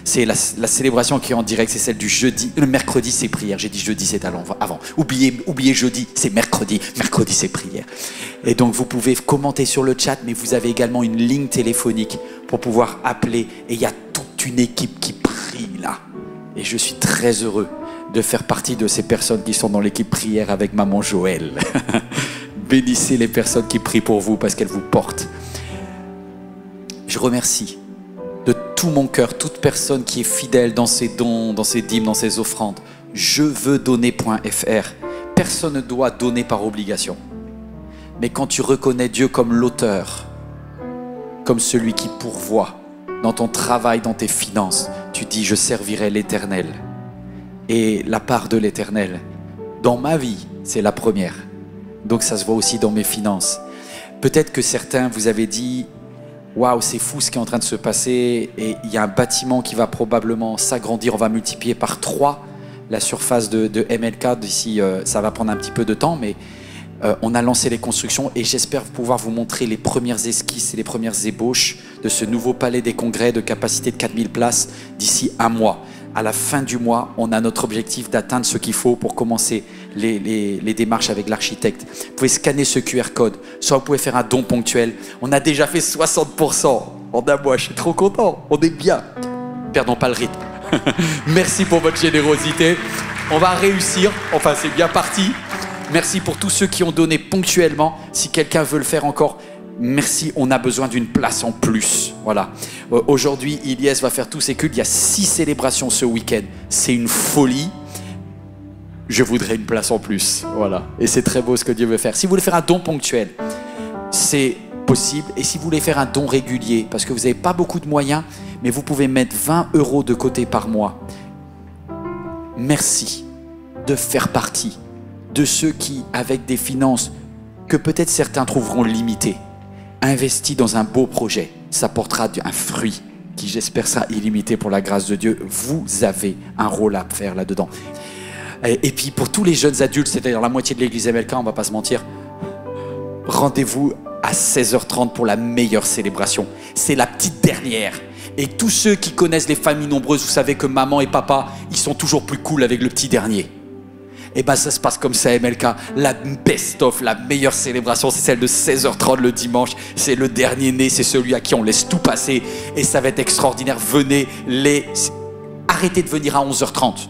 C'est la célébration qui est en direct, c'est celle du jeudi. Le mercredi, c'est prière. J'ai dit jeudi, c'est avant. Oubliez jeudi, c'est mercredi. Mercredi, c'est prière. Et donc, vous pouvez commenter sur le chat, mais vous avez également une ligne téléphonique pour pouvoir appeler. Et il y a toute une équipe qui prie là. Et je suis très heureux de faire partie de ces personnes qui sont dans l'équipe prière avec maman Joël. Bénissez les personnes qui prient pour vous parce qu'elles vous portent. Je remercie de tout mon cœur toute personne qui est fidèle dans ses dons, dans ses dîmes, dans ses offrandes. Jeveudonner.fr. Personne ne doit donner par obligation. Mais quand tu reconnais Dieu comme l'auteur, comme celui qui pourvoit dans ton travail, dans tes finances, tu dis je servirai l'Éternel. Et la part de l'Éternel, dans ma vie, c'est la première. Donc ça se voit aussi dans mes finances. Peut-être que certains vous avez dit waouh, c'est fou ce qui est en train de se passer et il y a un bâtiment qui va probablement s'agrandir, on va multiplier par 3 la surface de MLK d'ici, ça va prendre un petit peu de temps, mais on a lancé les constructions et j'espère pouvoir vous montrer les premières esquisses et les premières ébauches de ce nouveau palais des congrès de capacité de 4000 places d'ici 1 mois. À la fin du mois, on a notre objectif d'atteindre ce qu'il faut pour commencer les démarches avec l'architecte. Vous pouvez scanner ce QR code, soit vous pouvez faire un don ponctuel. On a déjà fait 60% en un mois, je suis trop content, on est bien. Perdons pas le rythme. Merci pour votre générosité. On va réussir, enfin c'est bien parti. Merci pour tous ceux qui ont donné ponctuellement. Si quelqu'un veut le faire encore, merci, on a besoin d'une place en plus. Voilà. Aujourd'hui, Ilyes va faire tous ses cultes. Il y a 6 célébrations ce week-end. C'est une folie. Je voudrais une place en plus. Voilà. Et c'est très beau ce que Dieu veut faire. Si vous voulez faire un don ponctuel, c'est possible. Et si vous voulez faire un don régulier, parce que vous n'avez pas beaucoup de moyens, mais vous pouvez mettre 20 € de côté par mois. Merci de faire partie de ceux qui, avec des finances que peut-être certains trouveront limitées, investis dans un beau projet, ça portera un fruit qui, j'espère, sera illimité pour la grâce de Dieu. Vous avez un rôle à faire là-dedans. Et puis, pour tous les jeunes adultes, c'est-à-dire la moitié de l'église MLK, on ne va pas se mentir, rendez-vous à 16h30 pour la meilleure célébration. C'est la petite dernière. Et tous ceux qui connaissent les familles nombreuses, vous savez que maman et papa, ils sont toujours plus cool avec le petit dernier. Et bien ça se passe comme ça à MLK, la best-of, la meilleure célébration, c'est celle de 16h30 le dimanche, c'est le dernier né, c'est celui à qui on laisse tout passer, et ça va être extraordinaire, arrêtez de venir à 11h30.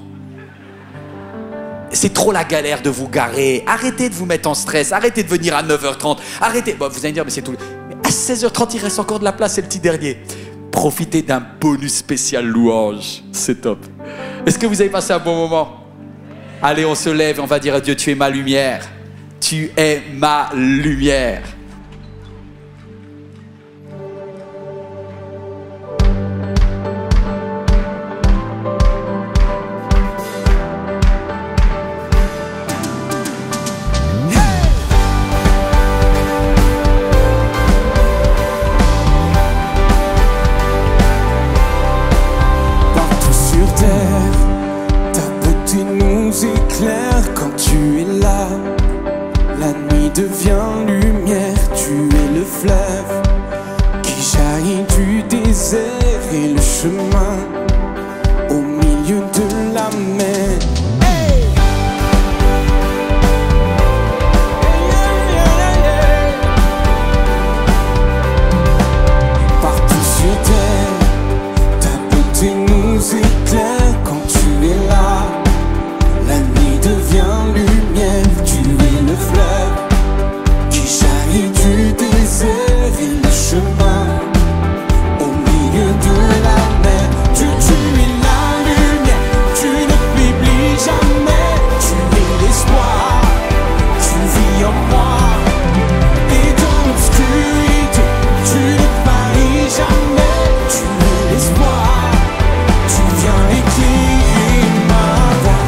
C'est trop la galère de vous garer, arrêtez de vous mettre en stress, arrêtez de venir à 9h30, arrêtez, bon, vous allez me dire mais c'est tout, mais à 16h30 il reste encore de la place, c'est le petit dernier. Profitez d'un bonus spécial louange, c'est top. Est-ce que vous avez passé un bon moment ? Allez, on se lève et on va dire à Dieu, tu es ma lumière. Tu es ma lumière. devient lumière, tu es le fleuve qui jaillit du désert et le chemin au milieu de la mer. Hey! Partout sur terre, ta beauté nous éclaire quand tu es là. La nuit devient lumière, tu es le fleuve qui jaillit du désert et le chemin au milieu de la mer. Tu es la lumière, tu ne m'oublies jamais. Tu es l'espoir, tu vis en moi. Et dans l'obscurité, tu ne paries jamais. Tu es l'espoir, tu viens éclairer ma voix.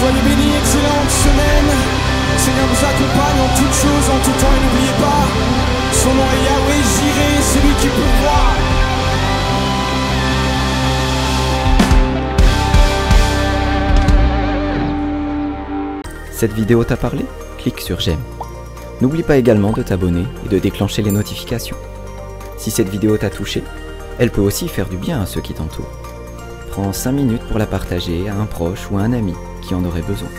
Soyez bénis, excellente semaine. Seigneur vous accompagne en toutes choses, en tout temps, et n'oubliez pas, son nom est Yahweh, Jireh, celui qui pourvoit. Cette vidéo t'a parlé? Clique sur j'aime. N'oublie pas également de t'abonner et de déclencher les notifications. Si cette vidéo t'a touché, elle peut aussi faire du bien à ceux qui t'entourent. Prends 5 minutes pour la partager à un proche ou à un ami qui en aurait besoin.